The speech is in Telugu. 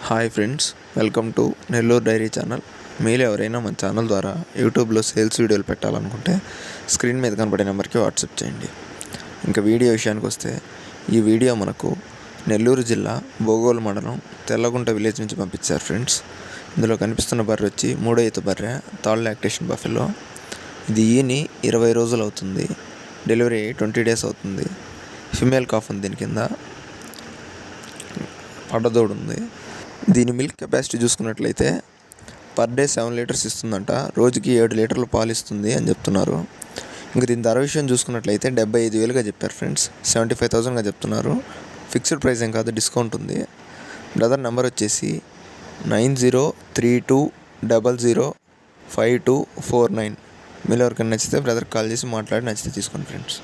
Hi friends, welcome to Nellore dairy channel. మీరు ఎవరైనా మన ఛానల్ ద్వారా యూట్యూబ్లో సేల్స్ వీడియోలు పెట్టాలనుకుంటే స్క్రీన్ మీద కనబడే నెంబర్కి వాట్సాప్ చేయండి. ఇంకా వీడియో విషయానికి వస్తే ఈ వీడియో మనకు నెల్లూరు జిల్లా బోగోలు మండలం తెల్లగుంట విలేజ్ నుంచి పంపించారు ఫ్రెండ్స్. ఇందులో కనిపిస్తున్న బర్రె వచ్చి 3వ ఈత బర్రె, థర్డ్ లాక్టేషన్ బఫెలో. ఇది ఈని 20 రోజులు అవుతుంది. డెలివరీ 20 డేస్ అవుతుంది. ఫిమేల్ కాఫ్ ఉంది. దీని కింద పడ్డదోడు ఉంది. దీని మిల్క్ కెపాసిటీ చూసుకున్నట్లయితే పర్ డే 7 లీటర్స్ ఇస్తుందంట. రోజుకి 7 లీటర్లు పాలు ఇస్తుంది అని చెప్తున్నారు. ఇంకా దీని ధర విషయం చూసుకున్నట్లయితే 75,000గా చెప్పారు ఫ్రెండ్స్. 75,000గా చెప్తున్నారు. ఫిక్స్డ్ ప్రైస్ ఏం కాదు, డిస్కౌంట్ ఉంది. బ్రదర్ నెంబర్ వచ్చేసి 9032005249. మీరు ఎవరికైనా నచ్చితే బ్రదర్ కాల్ చేసి మాట్లాడి నచ్చితే తీసుకోండి ఫ్రెండ్స్.